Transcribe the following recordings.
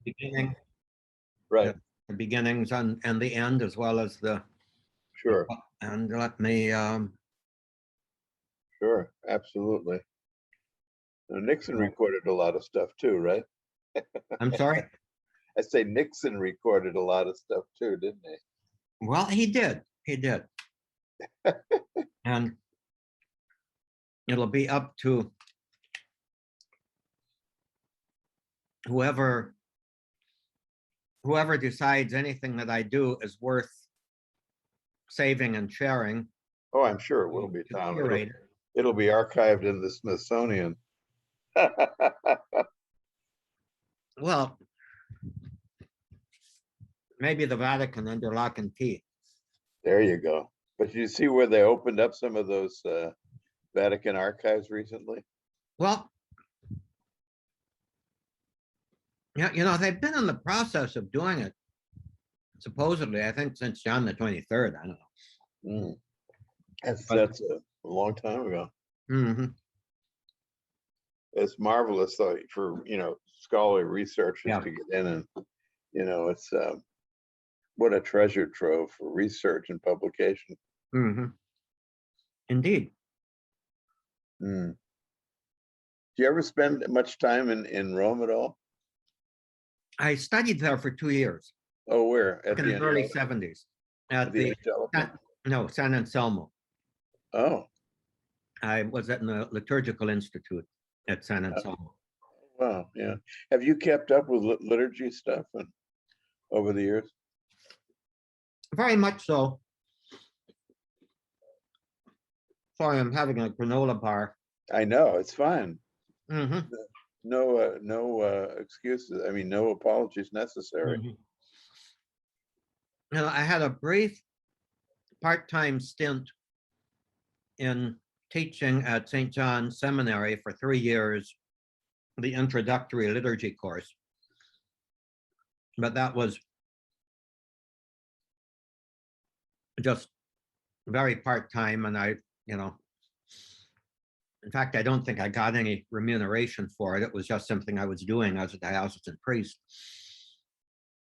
beginning, Right. the beginnings and the end, as well as the. Sure. And let me. Sure. Absolutely. Now, Nixon recorded a lot of stuff too, right? I'm sorry. I say Nixon recorded a lot of stuff too, didn't he? Well, he did. He did. And it'll be up to whoever decides anything that I do is worth saving and sharing. Oh, I'm sure it will be, Tom. It'll be archived in the Smithsonian. Well, maybe the Vatican under lock and key. There you go. But you see where they opened up some of those Vatican archives recently? Well, yeah, they've been in the process of doing it, supposedly, I think since John the 23rd. I don't know. That's a long time ago. Mm-hmm. It's marvelous though for scholarly researchers to get in, and it's what a treasure trove for research and publication. Mm-hmm. Indeed. Do you ever spend much time in Rome at all? I studied there for 2 years. Oh, where? In the early 70s. At the San Anselmo. Oh. I was at the Liturgical Institute at San Anselmo. Wow, yeah. Have you kept up with liturgy stuff over the years? Very much so. Sorry, I'm having a granola bar. I know, it's fine. Mm-hmm. No excuses. I mean, no apologies necessary. Mm-hmm. I had a brief part-time stint in teaching at St. John's Seminary for 3 years, the introductory liturgy course. But that was just very part-time, and in fact, I don't think I got any remuneration for it. It was just something I was doing as a diocesan priest.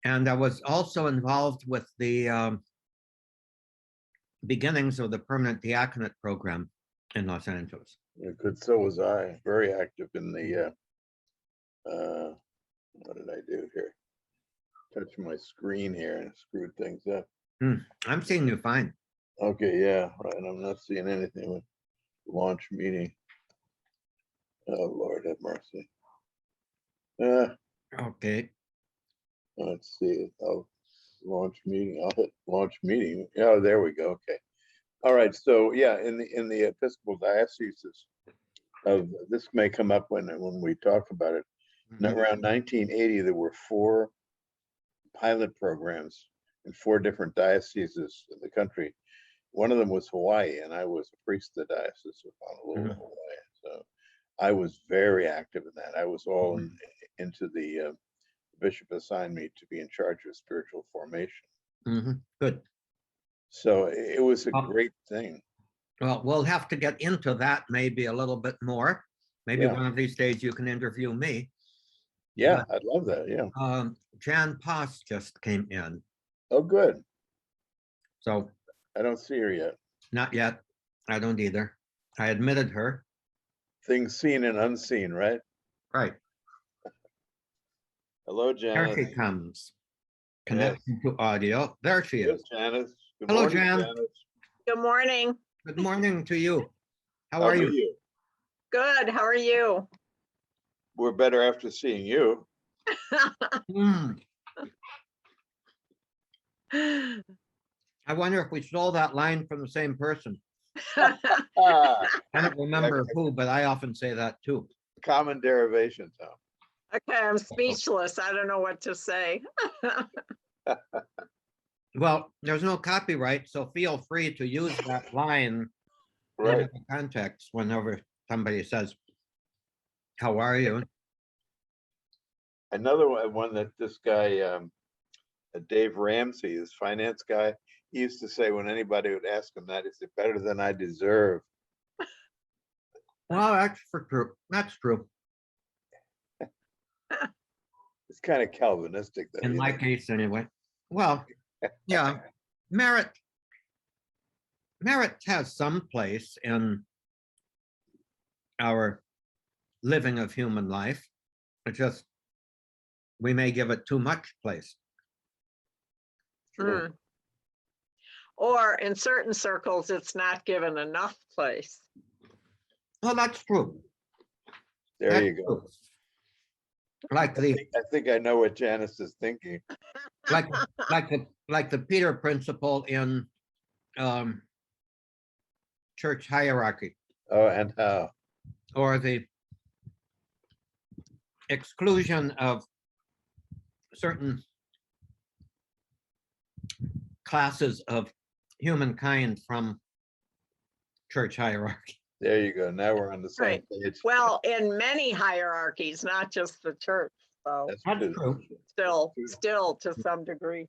And I was also involved with the beginnings of the permanent diaconate program in Los Angeles. Yeah, good. So was I. Very active in the what did I do here? Touch my screen here and screwed things up. I'm seeing you fine. Okay, yeah, right. I'm not seeing anything with launch meeting. Oh, Lord have mercy. Okay. Let's see. I'll launch meeting. I'll hit launch meeting. Oh, there we go. Okay. All right. So yeah, in the Episcopal Dioceses of this may come up when we talk about it. Around 1980, there were 4 pilot programs in 4 different dioceses in the country. One of them was Hawaii, and I was a priest of the Diocese of Honolulu, Hawaii. So I was very active in that. I was all into the bishop assigned me to be in charge of spiritual formation. Good. So it was a great thing. Well, we'll have to get into that maybe a little bit more. Maybe one of these days you can interview me. Yeah, I'd love that. Yeah. Jan Poss just came in. Oh, good. So I don't see her yet. Not yet. I don't either. I admitted her. Things seen and unseen, right? Right. Hello, Janice. There she comes. Connecting to audio. There she is. Janice. Good Hello, morning, Jan. Janice. Good morning. Good morning to you. How are you? Good. How are you? We're better after seeing you. I wonder if we stole that line from the same person. I don't remember who, but I often say that too. Common derivation, Tom. Okay, I'm speechless. I don't know what to say. Well, there's no copyright, so feel free to use that line in the context whenever somebody says, how are you? Another one that this guy, Dave Ramsey, this finance guy, he used to say when anybody would ask him that, he said, better than I deserve. Well, that's true. That's true. It's kind of Calvinistic though. in you my know. case anyway. Well, yeah, merit has some place in our living of human life. It just, we may give it too much place. True. Hmm. Or in certain circles, it's not given enough place. Well, that's true. There That's you go. true. Like the I think I know what Janice is thinking. like like the Peter principle in church hierarchy, Oh, and how? or the exclusion of certain classes of humankind from church hierarchy. There you go. Now we're on the same Right. page. Well, in many hierarchies, not just the church, so That's true. true. still to some degree.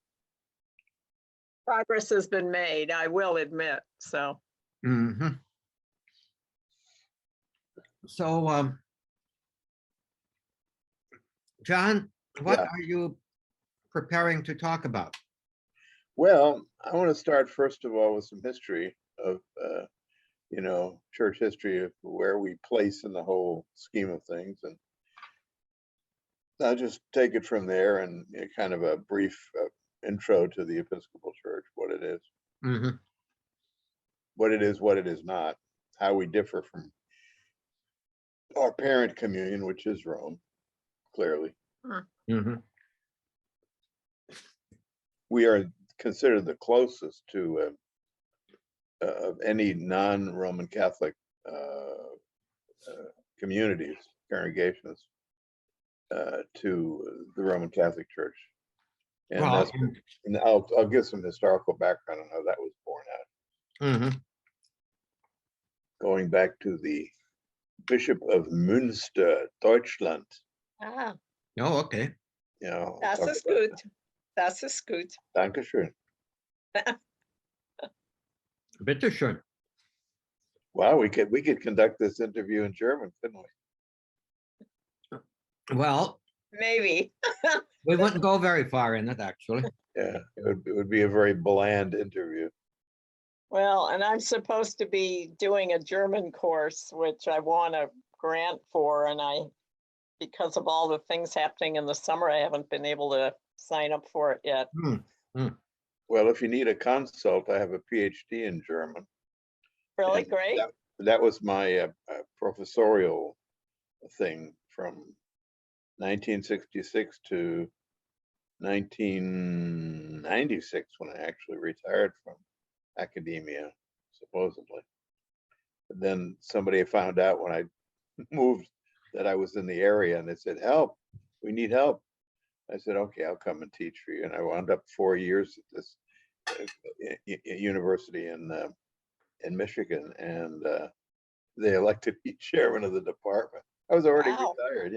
Progress has been made, I will admit, so. Mhm. So, John, what Yeah. are you preparing to talk about? Well, I want to start first of all with some history of, church history of where we place in the whole scheme of things, and I'll just take it from there and kind of a brief intro to the Episcopal Church, what it is, Mhm. what it is not, how we differ from our parent communion, which is Rome, clearly. Mhm. We are considered the closest to of any non-Roman Catholic communities, congregations, to the Roman Catholic Church. And Well, that's, and I'll give some historical background on how that was born out, mhm. going back to the Bishop of Münster, Deutschland. Ah, Oh, okay. I'll das talk ist about gut. Das ist gut. that. Dankeschön. Bitteschön. Wow, we could conduct this interview in German, couldn't we? Well, Maybe. we wouldn't go very far in it, actually. Yeah, it would be a very bland interview. Well, and I'm supposed to be doing a German course, which I want a grant for, and because of all the things happening in the summer, I haven't been able to sign up for it yet. Well, if you need a consult, I have a PhD in German. Really And great. that was my professorial thing from 1966 to 1996, when I actually retired from academia, supposedly. But then somebody found out when I moved that I was in the area, and they said, "Help, we need help." I said, "Okay, I'll come and teach for you." And I wound up 4 years at this university in Michigan, and they elected me chairman of the department. I was already Wow. retired,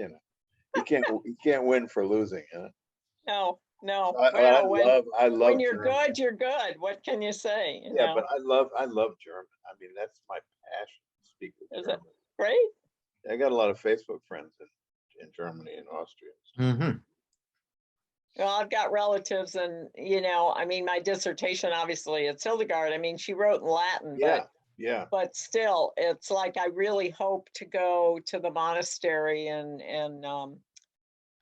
You can't win for losing, No. I love When you're German. good, you're good. What can you say? You Yeah, know? but I love German. I mean, that's my passion, to speak with Is it German. great? I got a lot of Facebook friends in Germany and Austria. Mhm. Well, I've got relatives, and I mean, my dissertation, obviously, it's Hildegard. I mean, she wrote in Latin, Yeah. but still, it's like I really hope to go to the monastery and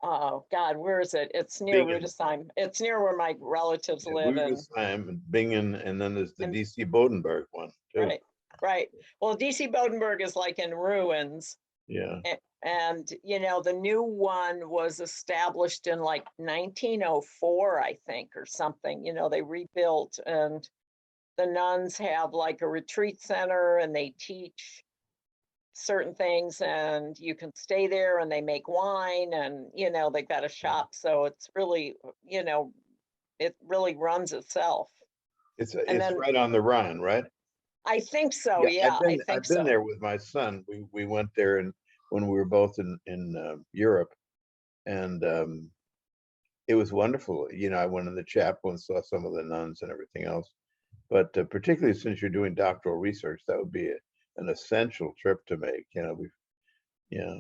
oh God, where is it? It's near Bingen. Rudesheim. It's near where my relatives live, and Rudesheim and Bingen, and then there's the And- DC Bodenberg one too. right. Well, DC Bodenberg is like in ruins. Yeah. And the new one was established in like 1904, I think, or something. They rebuilt, and the nuns have like a retreat center, and they teach certain things, and you can stay there, and they make wine, and they've got a shop. So it's really, it really runs itself. It's then- right on the Rhine, right? I think so. Yeah, I think I've been so. there with my son. We went there, and when we were both in Europe, and it was wonderful. I went in the chapel and saw some of the nuns and everything else. But particularly since you're doing doctoral research, that would be an essential trip to make.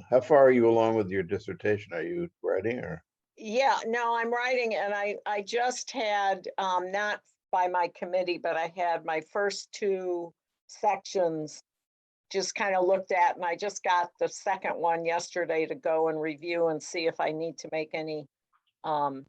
How far are you along with your dissertation? Are you writing or? Yeah, no, I'm writing and I just had, not by my committee, but I had my first two sections just kind of looked at, and I just got the second one yesterday to go and review and see if I need to make any, um,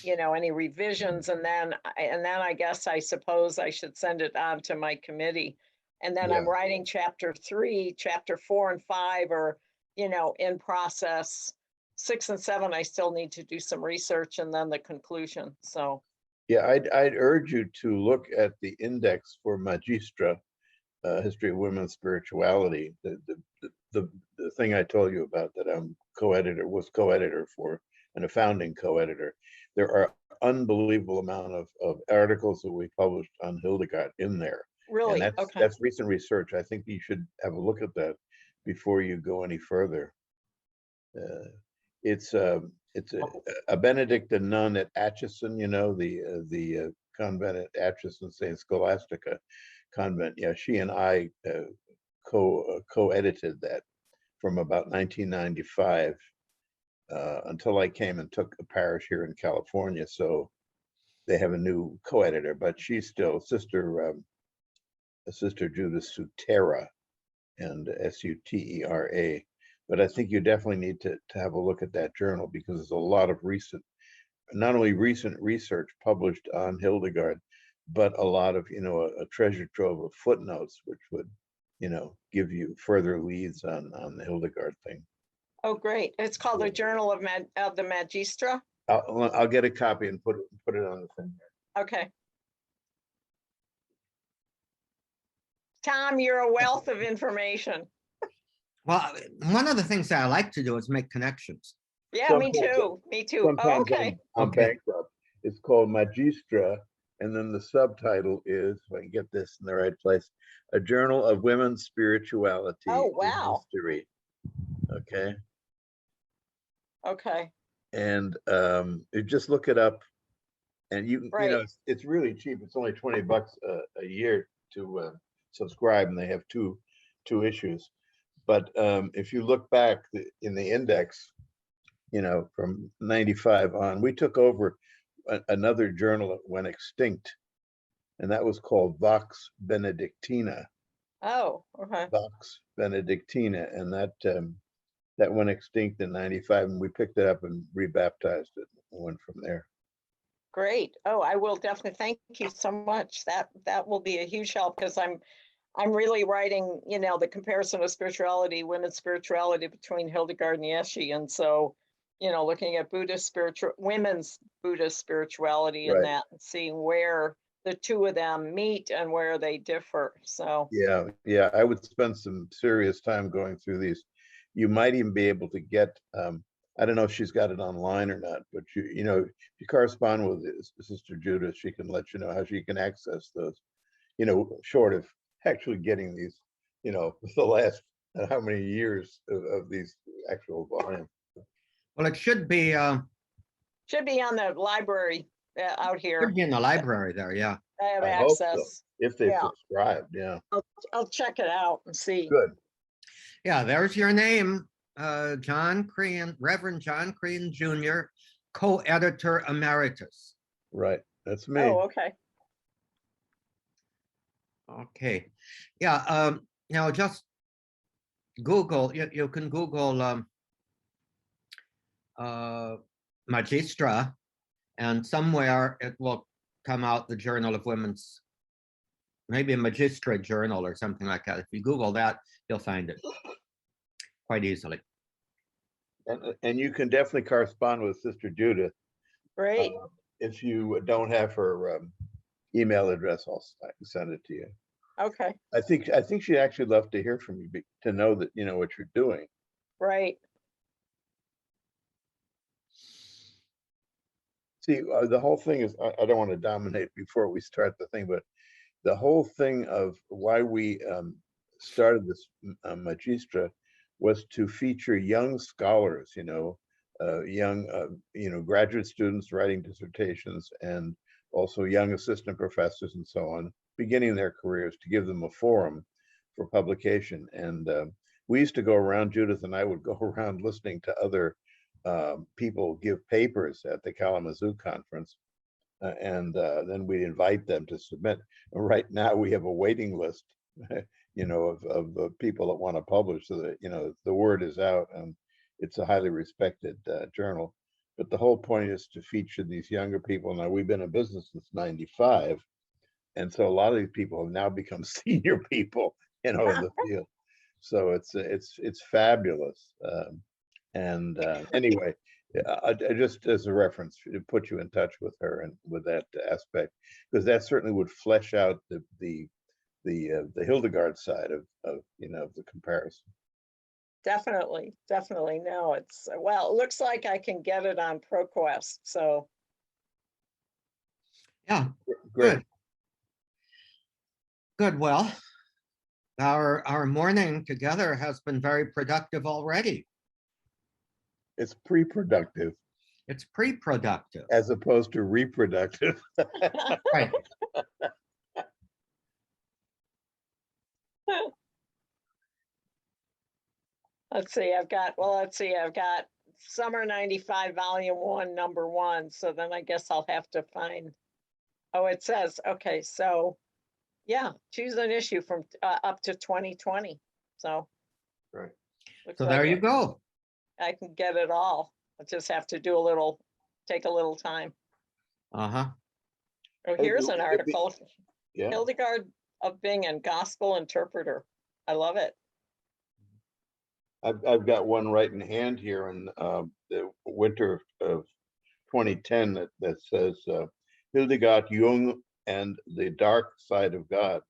any revisions, and then, I guess I suppose I should send it on to my committee. And then Yeah, I'm writing chapter 3, chapter 4 and 5 are, in process. 6 and 7, I still need to do some research and then the conclusion, so. yeah, I'd urge you to look at the index for Magistra, History of Women's Spirituality, the thing I told you about that I'm was co-editor for, and a founding co-editor. There are unbelievable amount of articles that we published on Hildegard in there. And Really? Okay. that's recent research. I think you should have a look at that before you go any further. Uh, it's a Benedictine nun at Atchison, the convent at Atchison, St. Scholastica convent. Yeah, she and I co-edited that from about 1995 until I came and took a parish here in California. So they have a new co-editor, but she's still Sister Judith Sutera, and Sutera. But I think you definitely need to have a look at that journal because there's a lot of not only recent research published on Hildegard, but a lot of, a treasure trove of footnotes, which would, give you further leads on the Hildegard thing. Oh, great. It's called the Yeah. Journal of the Magistra. I'll get a copy and put it on the thing. Okay. Tom, you're a wealth of information. Well, one of the things that I like to do is make connections. Yeah, me Sometimes- too. Me too. Oh, Sometimes okay. I'm Okay. bankrupt. It's called Magistra, and then the subtitle is, if I can get this in the right place, A Journal of Women's Spirituality Oh, and wow. History. Okay, Okay. and you just look it up, and you know Right. it's really cheap. It's only $20 a year to subscribe, and they have two issues. But if you look back in the index, from 95 on, we took over another journal that went extinct, and that was called Vox Benedictina. Oh, okay. Vox Benedictina, and that went extinct in 95, and we picked it up and rebaptized it and went from there. Great. Oh, I will definitely. Thank you so much. That will be a huge help because I'm really writing, the comparison of spirituality, women's spirituality between Hildegard and Yeshe. And so, looking at women's Buddhist spirituality and Right. that, and seeing where the two of them meet and where they differ. So, Yeah, I would spend some serious time going through these. You might even be able to get, I don't know if she's got it online or not, but if you correspond with Sister Judith, she can let you know how she can access those, short of actually getting these, the last how many years of these actual volumes. Well, it should be should be on the library out here. in the library there. Yeah. I have I hope so, access. if they Yeah. subscribed, yeah. I'll check it out and see. Good. Yeah, there's your name, John Crean, Reverend John Crean Jr., co-editor emeritus. Right, that's me. Oh, okay. Okay. Yeah, now just Google, you can Google Magistra, and somewhere it will come out the Journal of Women's, maybe a Magistra journal or something like that. If you Google that, you'll find it quite easily. And you can definitely correspond with Sister Judith. Great. If you don't have her email address, I can send it to you. Okay. I think she'd actually love to hear from you, to know that you know what you're doing. Right. See, the whole thing is, I don't want to dominate before we start the thing, but the whole thing of why we started this Magistra was to feature young scholars, young, graduate students writing dissertations, and also young assistant professors and so on, beginning their careers, to give them a forum for publication. And we used to go around, Judith and I would go around listening to other people give papers at the Kalamazoo conference, and then we invite them to submit. And right now, we have a waiting list, of people that want to publish, so that the word is out, and it's a highly respected journal. But the whole point is to feature these younger people. Now, we've been in business since '95, and so a lot of these people have now become senior people, in the field. So it's fabulous. And anyway, I just as a reference to put you in touch with her and with that aspect, because that certainly would flesh out the Hildegard side of the comparison. Definitely, definitely. No, well, it looks like I can get it on ProQuest, so. Yeah, Great. good. Well, our morning together has been very productive already. It's pre-productive It's pre-productive. as opposed to reproductive. Right. Let's see, I've got Summer '95, Volume 1, Number 1. So then I guess I'll have to find, oh, it says, okay, so yeah, choose an issue from up to 2020. So. Right. looks So like there you go. I can get it all. I just have to take a little time. Uh-huh. Oh, here's an It'd be- article, Yeah. Hildegard of Bingen, Gospel Interpreter. I love it. I've got one right in hand here in the winter of 2010 that says Hildegard Jung and the Dark Side of God.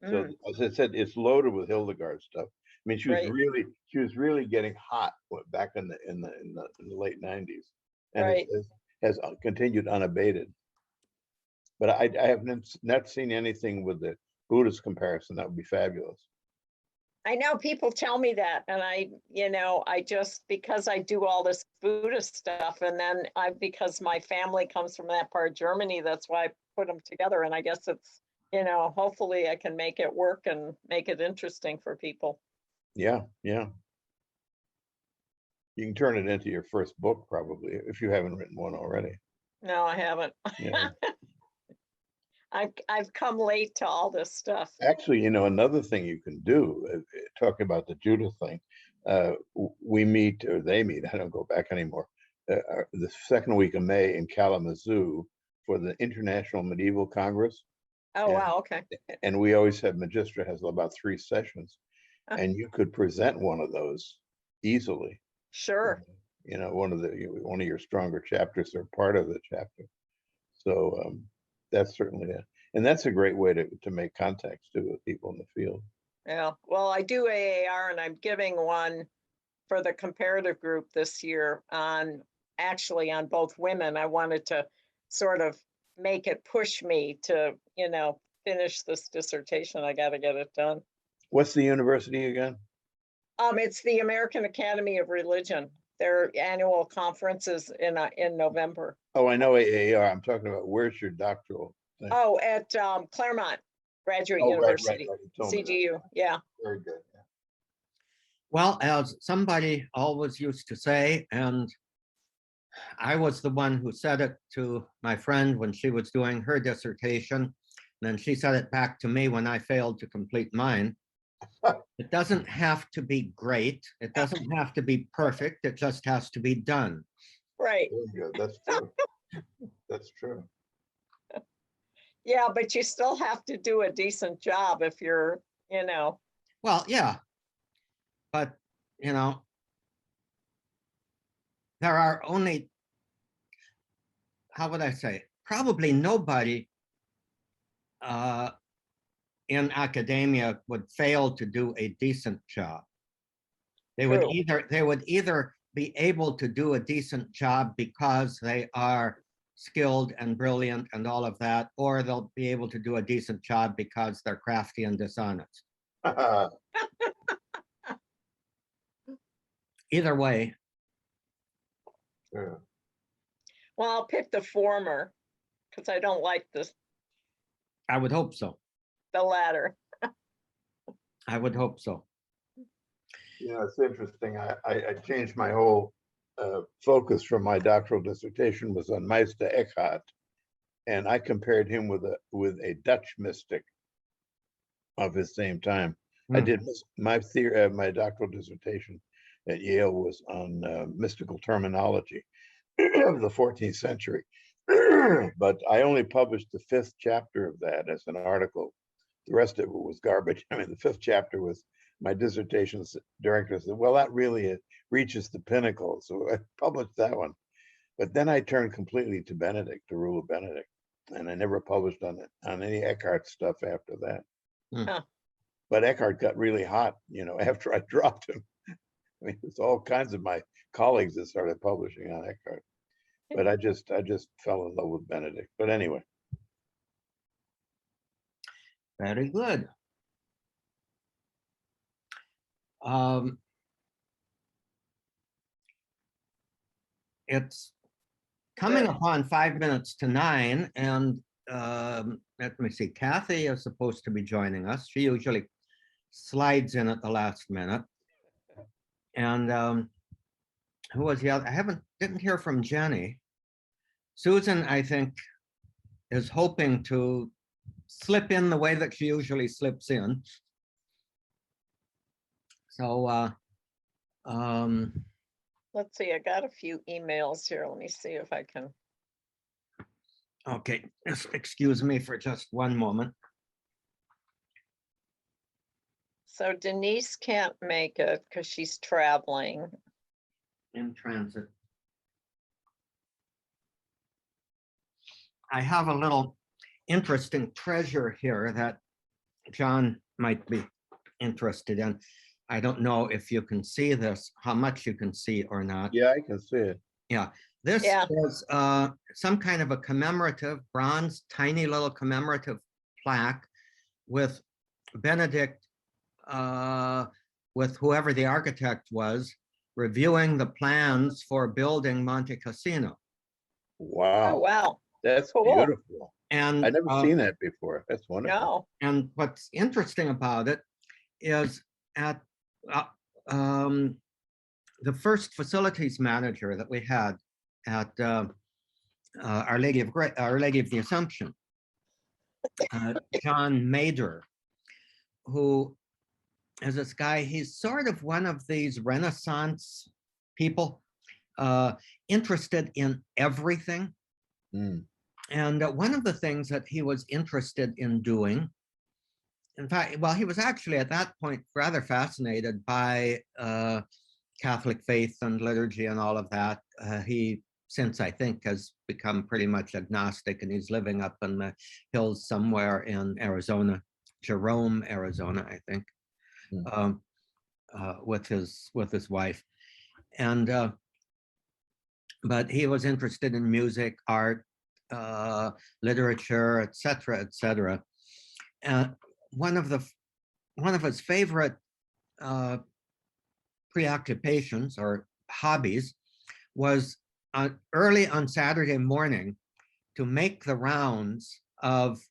So as I said, it's loaded with Hildegard stuff. I mean, she was Right. really getting hot back in the late '90s, and Right. it has continued unabated. But I have not seen anything with the Buddhist comparison. That would be fabulous. I know people tell me that, and I just, because I do all this Buddhist stuff, and then because my family comes from that part of Germany, that's why I put them together. And I guess it's, hopefully I can make it work and make it interesting for people. Yeah, yeah. You can turn it into your first book, probably, if you haven't written one already. No, I haven't. Yeah. I've come late to all this stuff. Actually, another thing you can do, talking about the Judah thing, we meet, or they meet, I don't go back anymore, the second week of May in Kalamazoo for the International Medieval Congress. Oh, And- wow, okay. And we always have, Magistra has about 3 sessions, Huh. and you could present one of those easily. Sure. One of your stronger chapters or part of the chapter. So that's certainly and that's a great way to make contacts too with people in the field. Yeah. Well, I do AAR, and I'm giving one for the comparative group this year on both women. I wanted to sort of make it push me to, finish this dissertation. I got to get it done. What's the university again? It's the American Academy of Religion. Their annual conference is in November. Oh, I know AAR. I'm talking about, where's your doctoral thing? Oh, at Claremont Graduate Oh, University, right. You told me that. CGU. Yeah. Very good. Yeah. Well, as somebody always used to say, and I was the one who said it to my friend when she was doing her dissertation, and then she said it back to me when I failed to complete mine. It doesn't have to be great. It doesn't have to be perfect. It just has to be done. Right. Very good. That's true. That's true. Yeah, but you still have to do a decent job if you're, Well, yeah, but there are only, how would I say, probably nobody in academia would fail to do a decent job. They would True. either be able to do a decent job because they are skilled and brilliant and all of that, or they'll be able to do a decent job because they're crafty and dishonest. Either way. Yeah. Well, I'll pick the former because I don't like I would hope so. the latter. I would hope so. It's interesting. I changed my whole focus from my doctoral dissertation was on Meister Eckhart, and I compared him with a Dutch mystic of his same time. I Hmm. did my my doctoral dissertation at Yale was on mystical terminology of the 14th century, but I only published the 5th chapter of that as an article. The rest of it was garbage. I mean, the 5th chapter was my dissertation's director said, well, that really reaches the pinnacle. So I published that one. But then I turned completely to Benedict, the rule of Benedict. And I never published on any Eckhart stuff after that. Huh. But Eckhart got really hot, after I dropped him. I mean, it's all kinds of my colleagues that started publishing on Eckhart. But I just fell in love with Benedict. But anyway. Very good. It's coming Good. upon 5 minutes to 9, and let me see, Kathy is supposed to be joining us. She usually slides in at the last minute. And who was the other? Didn't hear from Jenny. Susan, I think, is hoping to slip in the way that she usually slips in. So Let's see, I got a few emails here. Let me see if I can. okay, just excuse me for just one moment. So Denise can't make it because she's traveling. In transit. I have a little interesting treasure here that John might be interested in. I don't know if you can see this, how much you can see or not. Yeah, I can see it. Yeah, this Yeah. is some kind of a commemorative bronze, tiny little commemorative plaque with Benedict, with whoever the architect was, reviewing the plans for building Monte Cassino. Oh, Wow, wow. that's Cool. beautiful. And I've never seen that before. That's wonderful. No. And what's interesting about it is at the first facilities manager that we had at Our Lady of the Assumption, John Mader, who is this guy. He's sort of one of these Renaissance people, interested in everything. Mm. And one of the things that he was interested in doing, in fact, well, he was actually at that point rather fascinated by Catholic faith and liturgy and all of that. He since, I think, has become pretty much agnostic, and he's living up in the hills somewhere in Arizona, Jerome, Arizona, I think, with his wife. And but he was interested in music, art, literature, etc., etc. And one of his favorite preoccupations or hobbies was early on Saturday morning to make the rounds of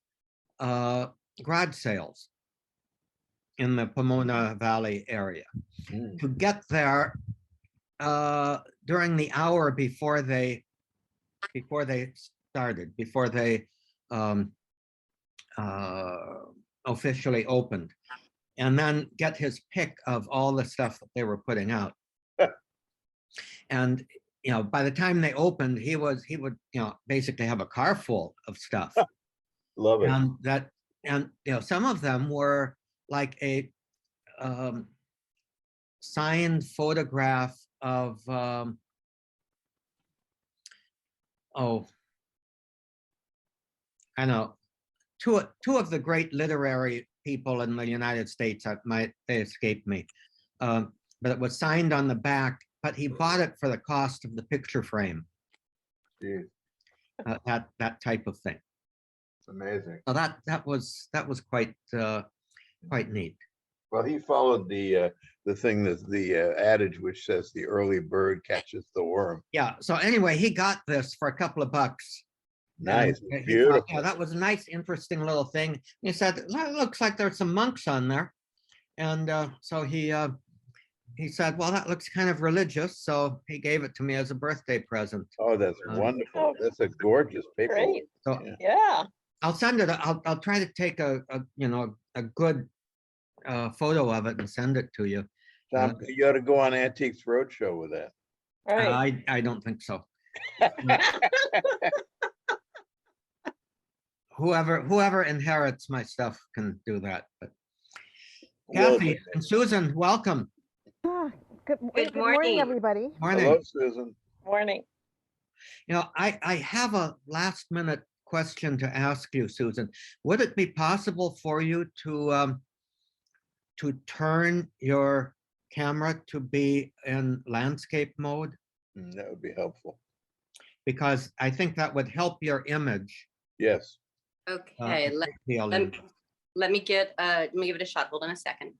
garage sales in the Pomona Valley area. Mm. To get there during the hour before they started, before they officially opened, and then get his pick of all the stuff that they were putting out. And by the time they opened, he would basically have a car full of stuff. Love it. And some of them were like a signed photograph of I know two of the great literary people in the United States. They escaped me, but it was signed on the back. But he bought it for the cost of the picture frame. That type of thing. Amazing. So that was quite neat. Well, he followed the thing that the adage which says the early bird catches the worm. Yeah. So anyway, he got this for a couple of bucks. Nice. And he Beautiful. thought, yeah, that was a nice, interesting little thing. He said, "It looks like there's some monks on there," and so he he said, well, that looks kind of religious. So he gave it to me as a birthday present. Oh, that's wonderful. Oh, That's a gorgeous paperwork. great. So Yeah. Yeah. I'll send it. I'll try to take a good photo of it and send it to you. Tom, you ought to go on Antiques Roadshow with that. Right. I don't think so. Whoever inherits my stuff can do that. But Well, Kathy and Susan, welcome. Ah, Good Good morning, morning. everybody. Morning. hello, Susan. Morning. I have a last minute question to ask you, Susan. Would it be possible for you to turn your camera to be in landscape mode? That would be helpful. Because I think that would help your image. Yes. Okay, a let, great deal let, in- let me give it a shot. Hold on a second.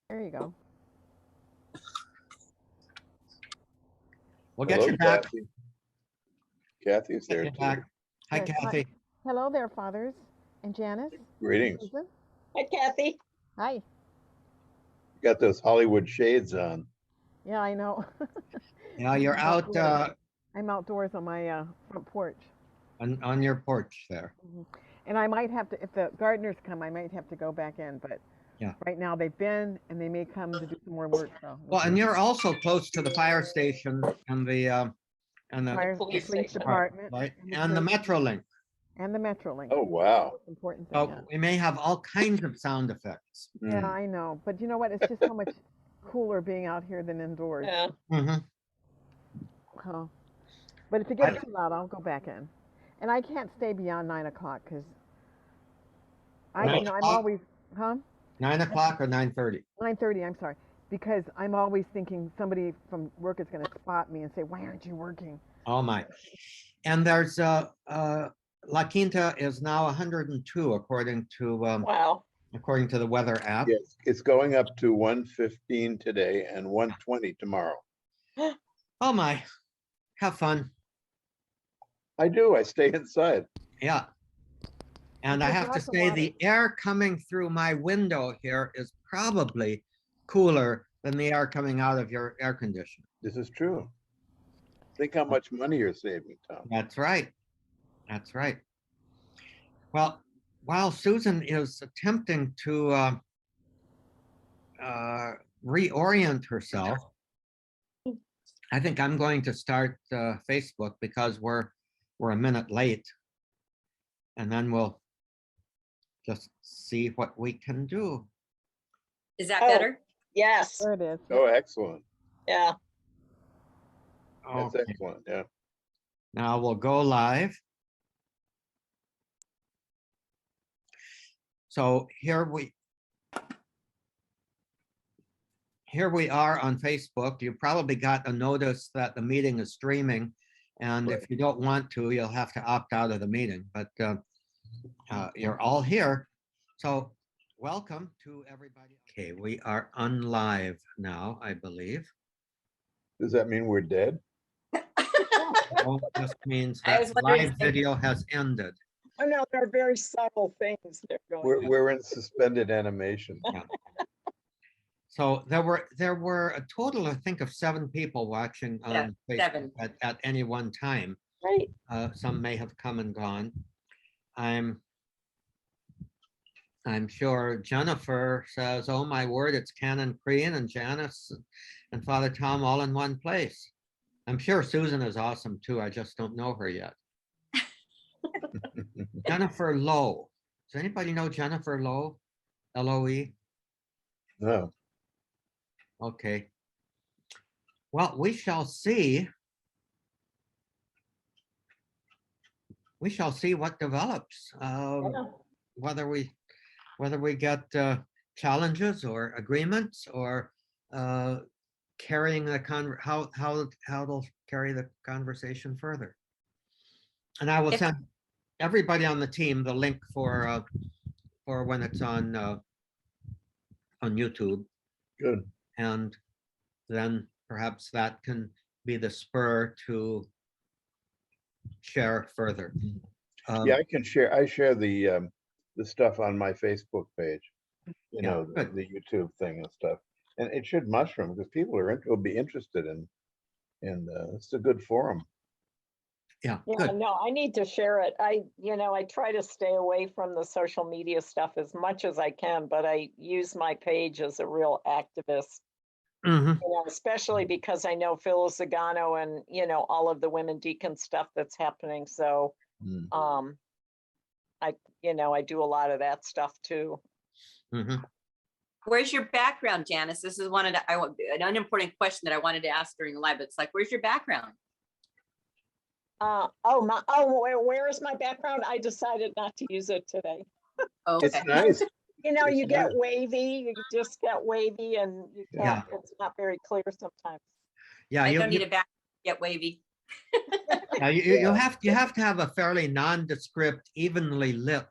There you go. We'll get Hello, you back. Kathy. Kathy's Get there you too. back. Hi, Yes, hi. Kathy. Hello there, fathers and Janice. Greetings. Susan. Hi, Kathy. Hi. Got those Hollywood shades on. Yeah, I know. Yeah, you're out I'm outdoors on my front porch. on your porch there. And I might have to, if the gardeners come, I might have to go back in, but Yeah. right now they've been and they may come to do some more work. So Well, and you're also close to the fire station and the Fire, police police station. department right and the and the church Metrolink. and the Metrolink. Oh, wow. That's the important thing. So Yeah. we may have all kinds of sound effects. Yeah, Mm. I know. But you know what? It's just so much cooler being out here than indoors. Yeah. Mhm. Oh. But if it gets too loud, I'll go back in. And I can't stay beyond 9 o'clock because I'm 9 I'm o'clock? always, 9 o'clock or 9:30? 9:30, I'm sorry. Because I'm always thinking somebody from work is going to spot me and say, why aren't you working? Oh my. And there's La Quinta is now 102 according to Wow. the weather app. Yes, it's going up to 115 today and 120 tomorrow. Oh my. Have fun. I do. I stay inside. Yeah. And I Drink have to lots of say water. the air coming through my window here is probably cooler than the air coming out of your air conditioner. This is true. Think how much money you're saving, Tom. That's right. That's right. Well, while Susan is attempting to reorient herself, I think I'm going to start Facebook because we're a minute late, and then we'll just see what we can do. Is that Oh. better? Yes. There it is. Oh, excellent. Yeah. That's Okay. excellent. Yeah. Now we'll go live. So here we are on Facebook. You probably got a notice that the meeting is streaming. And if you don't want to, you'll have to opt out of the meeting, but you're all here. So welcome to everybody. Okay, we are on live now, I believe. Does that mean we're dead? Well, it just means I that was wondering live if they- video has ended. I know there are very subtle things that are going on. We're in suspended animation. So there were a total, I think, of 7 people watching Yeah, on Facebook 7. at any one time. Right. Some may have come and gone. I'm sure Jennifer says, "Oh my word, it's Ken and Crean and Janice and Father Tom all in one place." I'm sure Susan is awesome too. I just don't know her yet. Jennifer Lowe. Does anybody know Jennifer Lowe? L-O-E? No. Okay. Well, we shall see. We shall see what develops. Yeah. Whether we get challenges or agreements or carrying the how they'll carry the conversation further. And I will If- send everybody on the team the link for when it's on YouTube, Good. and then perhaps that can be the spur to share further. Yeah, I can share. I share the stuff on my Facebook page. you Yeah, know, good. the YouTube thing and stuff. And it should mushroom because people will be interested in it's a good forum. Yeah, Yeah, good. no, I need to share it. I try to stay away from the social media stuff as much as I can, but I use my page as a real activist, Hmm. especially because I know Phyllis Zagano and, all of the women deacon stuff that's happening. So, Mm. I do a lot of that stuff too. Hmm. Where's your background, Janice? This is an unimportant question that I wanted to ask during the live. It's like, where's your background? Where is my background? I decided not to use it today. Okay. It's nice. You It's get nice. wavy, you just get wavy and you Yeah. can't, it's not very clear sometimes. Yeah, I you, don't need you, a back get wavy. yeah, you have to have a fairly nondescript, evenly lit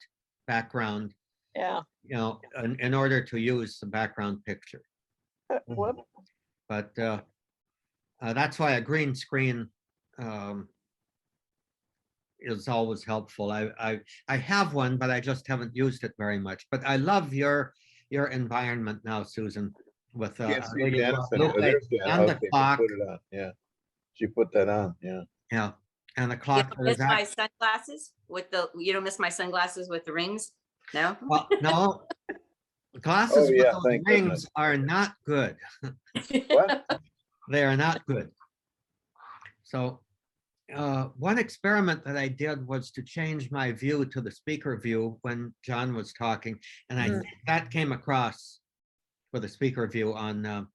background, Yeah. in order to use the background picture. Whoop. But that's why a green screen is always helpful. I have one, but I just haven't used it very much. But I love your environment now, Susan, with Can't see Lady Janice Guadalupe anymore. There's Janice. and the Okay, she clock. put it on. Yeah, she put that on. Yeah. Yeah, and the You clock. don't miss my sunglasses you don't miss my sunglasses with the rings? No? Well, no, glasses Oh with yeah, those thank rings goodness. are not good. What? They are not good. So one experiment that I did was to change my view to the speaker view when John was talking, and I Mm. think that came across for the speaker view on.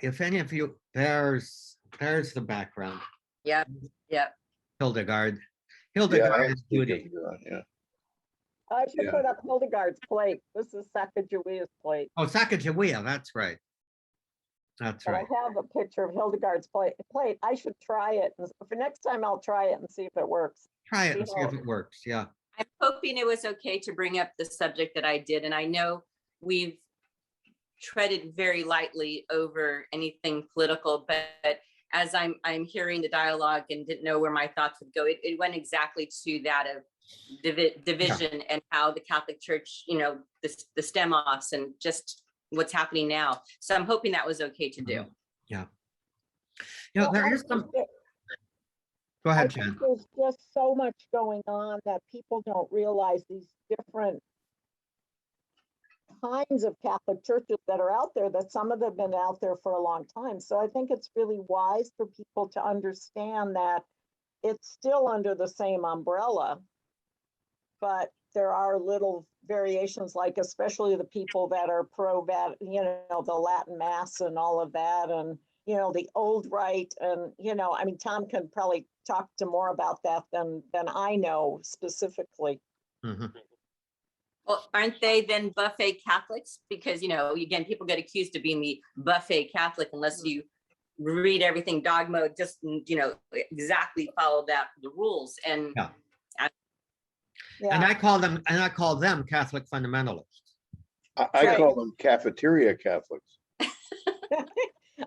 If any of you, there's the background. Yep. Yep. Hildegard. Yeah, I Hildegard have is speakers beauty. on. Yeah. I should Yeah. put up Hildegard's plate. This is Sacagawea's plate. Oh, Sacagawea, that's right. That's But right. I have a picture of Hildegard's plate. I should try it. For next time, I'll try it and see if it works. Try it and see if it works. Yeah. I'm hoping it was okay to bring up the subject that I did. And I know we've treaded very lightly over anything political, but as I'm hearing the dialogue and didn't know where my thoughts would go, it went exactly to that of division and how the Catholic Church, the STEM-offs and just what's happening now. So I'm hoping that was okay to do. Yeah. Well, There I is some. think that- Go I ahead, think Jen. there's just so much going on that people don't realize these different kinds of Catholic churches that are out there, that some of them have been out there for a long time. So I think it's really wise for people to understand that it's still under the same umbrella, but there are little variations, like especially the people that are the Latin Mass and all of that, and the old rite, and Tom can probably talk to more about that than I know specifically. Mhm. Well, aren't they then buffet Catholics? Because, again, people get accused of being the buffet Catholic unless you read everything dogma, just, exactly follow the rules. And Yeah. Yeah. And I call them Catholic fundamentalists. I Right. call them cafeteria Catholics.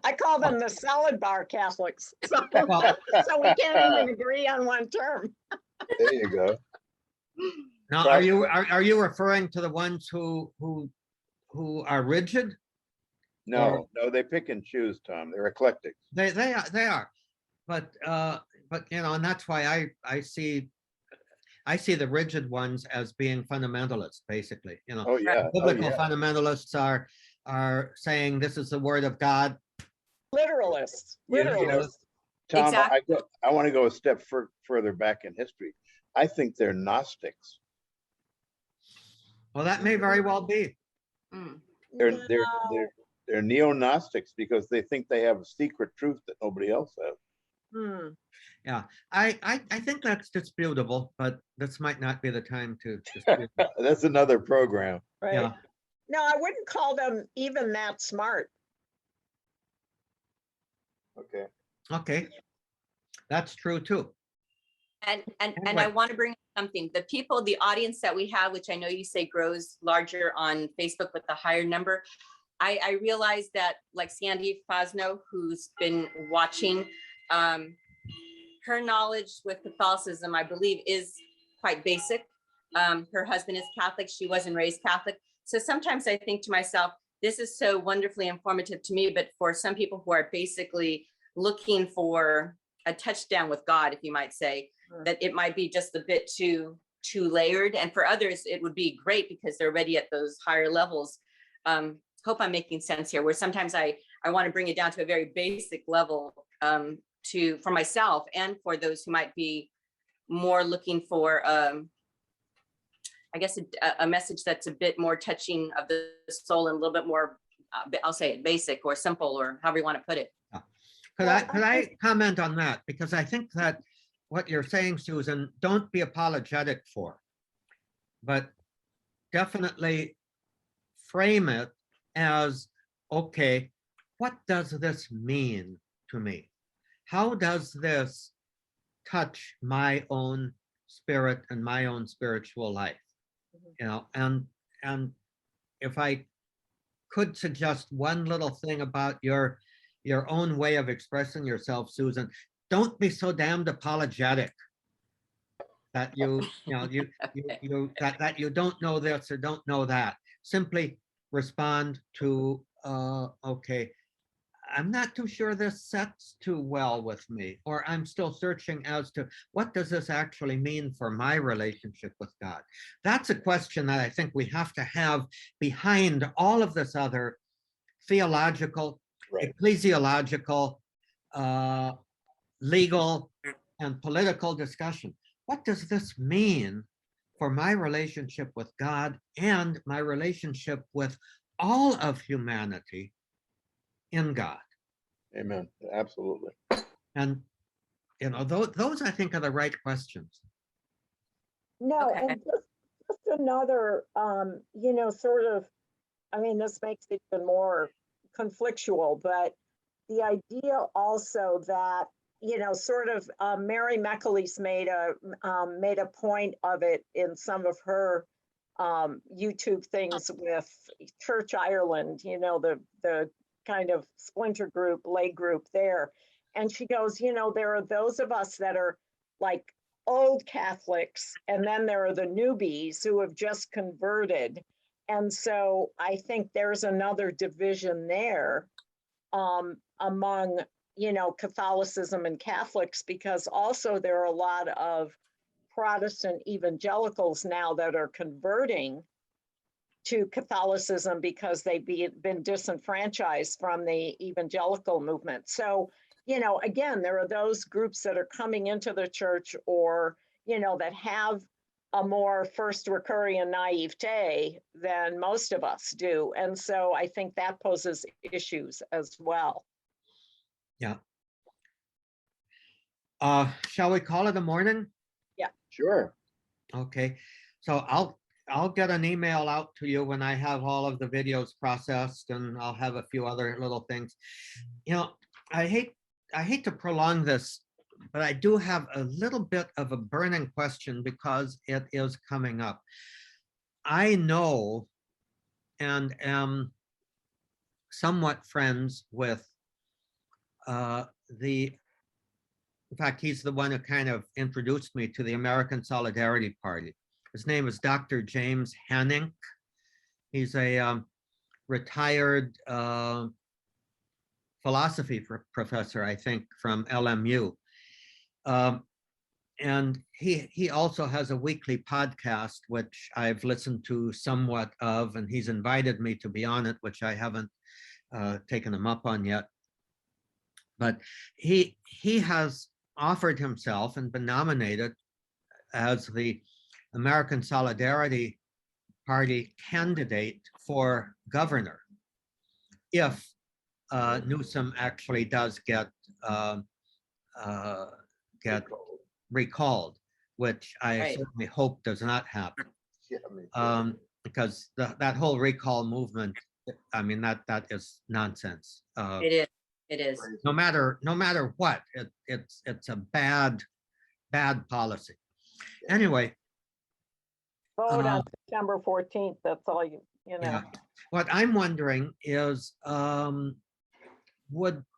I call them the salad bar Catholics. So, Well, so we can't even agree on one term. There you go. now, are you referring to the ones who are rigid? No, they pick and choose, Tom. They're eclectic. They are, but and that's why I see the rigid ones as being fundamentalists, basically. Oh yeah. Oh, Biblical yeah. fundamentalists are saying this is the word of God. Literalists. You know, Literalists. Tom, Exactly. I want to go a step further back in history. I think they're Gnostics. Well, that may very well be. Mm. They're neo-Gnostics because they think they have a secret truth that nobody else has. Hmm. Yeah, I think that's disputable, but this might not be the time to dispute it. That's another program. Right. Yeah. No, I wouldn't call them even that smart. Okay. Okay, that's true too. And Anyway. I want to bring up something. The audience that we have, which I know you say grows larger on Facebook with the higher number. I realize that, like Sandy Fosno, who's been watching, her knowledge with Catholicism, I believe, is quite basic. Her husband is Catholic. She wasn't raised Catholic. So sometimes I think to myself, this is so wonderfully informative to me, but for some people who are basically looking for a touchdown with God, if you might say, Mm. that it might be just a bit too layered. And for others, it would be great because they're already at those higher levels. Hope I'm making sense here, where sometimes I want to bring it down to a very basic level for myself and for those who might be more looking for, I guess, a message that's a bit more touching of the soul and a little bit more, I'll say it, basic or simple, or however you want to put it. Could I comment on that? Because I think that what you're saying, Susan, don't be apologetic for, but definitely frame it as, okay, what does this mean to me? How does this touch my own spirit and my own spiritual life? You know, and if I could suggest one little thing about your own way of expressing yourself, Susan, don't be so damned apologetic that you that you don't know this or don't know that. Simply respond to, okay, I'm not too sure this sets too well with me, or I'm still searching as to what does this actually mean for my relationship with God. That's a question that I think we have to have behind all of this other theological, Right. ecclesiological, legal, and political discussion. What does this mean for my relationship with God and my relationship with all of humanity in God? Amen. Absolutely. And you know, those I think are the right questions. No, Okay. and just another, sort of, I mean, this makes it even more conflictual, but the idea also that, sort of, Mary McAleese made a point of it in some of her YouTube things with Church Ireland, the kind of splinter group, lay group there. And she goes, there are those of us that are like old Catholics, and then there are the newbies who have just converted. And so I think there's another division there among, Catholicism and Catholics, because also there are a lot of Protestant evangelicals now that are converting to Catholicism because they've been disenfranchised from the evangelical movement. So, again, there are those groups that are coming into the church, or, that have a more first Recurian naivete than most of us do. And so I think that poses issues as well. Yeah. Shall we call it a morning? Sure. Okay. So I'll get an email out to you when I have all of the videos processed, and I'll have a few other little things. You know, I hate to prolong this, but I do have a little bit of a burning question because it is coming up. I know and am somewhat friends with in fact, he's the one who kind of introduced me to the American Solidarity Party. His name is Dr. James Hanning. He's a retired philosophy professor, I think, from LMU. And he also has a weekly podcast, which I've listened to somewhat of, and he's invited me to be on it, which I haven't taken him up on yet. But he has offered himself and been nominated as the American Solidarity Party candidate for governor if Newsom actually does get recalled, which I Right. certainly hope does not happen. Yeah, me too. Because that whole recall movement, I mean, that is nonsense. It is. It is. No matter what, it's a bad policy. Anyway, Vote on September 14th. That's all you know. yeah. What I'm wondering is, do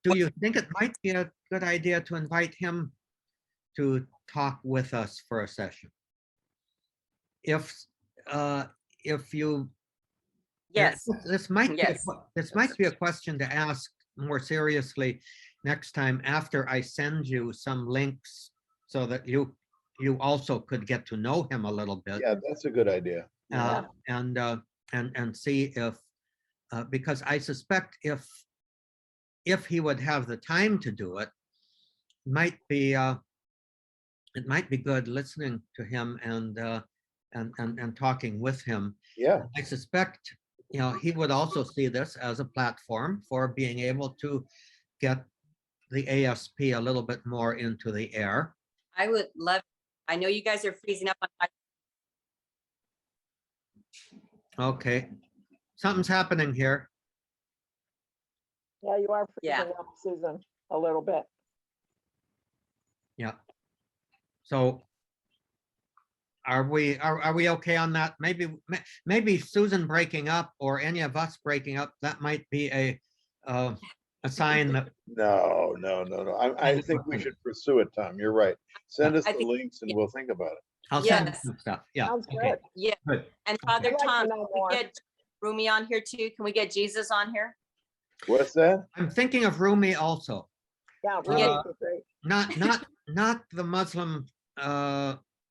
you think it might be a good idea to invite him to talk with us for a session? If you Yes, This might be, Yes. this might be a question to ask more seriously next time after I send you some links so that you also could get to know him a little bit. Yeah, that's a good idea. uh, and see if, because I suspect if he would have the time to do it, might be it might be good listening to him and talking with him. Yeah, I suspect, he would also see this as a platform for being able to get the ASP a little bit more into the air. I would love, I know you guys are freezing up on my, Okay, something's happening here. Yeah, you are Yeah. freezing up, Susan, a little bit. Yeah. So are we okay on that? Maybe Susan breaking up or any of us breaking up, that might be a sign that, no. I think we should pursue it, Tom. You're right. Send us I the think- links and we'll think about it. I'll send Yes. some stuff. Yeah. Sounds Okay. good. yeah. Good. And Okay. Father I'd like to Tom, know can we more. get Rumi on here too? Can we get Jesus on here? What's that? I'm thinking of Rumi also. Yeah, really Uh, great. Not the Muslim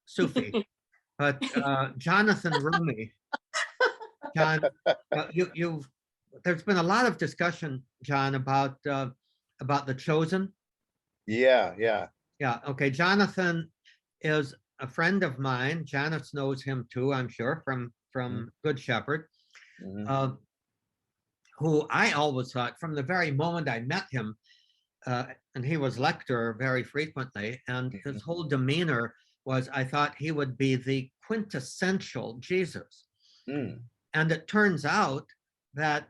Sufi, but Jonathan Rumi. John, there's been a lot of discussion, John, about the chosen. Yeah. Yeah, okay. Jonathan is a friend of mine. Janice knows him too, I'm sure, from Good Shepherd, Mhm. who I always thought from the very moment I met him, and he was lecturer very frequently, and his whole demeanor was, I thought he would be the quintessential Jesus. Mm. And it turns out that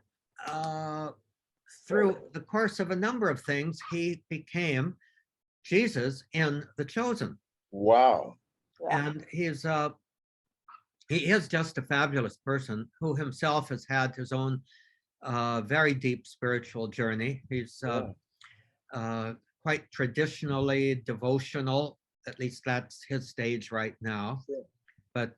through the course of a number of things, he became Jesus in The Chosen. Wow. Yeah. And he is just a fabulous person who himself has had his own very deep spiritual journey. He's quite traditionally devotional, at least that's his stage right now. Sure. But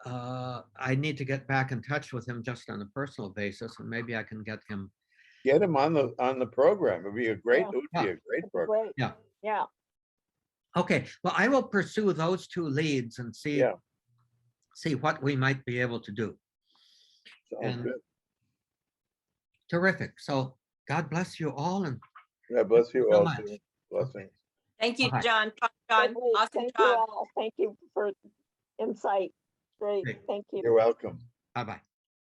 I need to get back in touch with him just on a personal basis, and maybe I can get him. Get him on the program. It'd be a great, Yeah. it would be a great That'd be program. great. Yeah. Yeah. Okay, well, I will pursue those two leads and see Yeah. what we might be able to do. Sounds And- good. Terrific. So God bless you all, and God bless you so all. much. Too. Blessings. Thank you, Okay. John. Great. Awesome Thank you job. all. Thank you for insight. Great. Great. Thank you. You're welcome. bye-bye.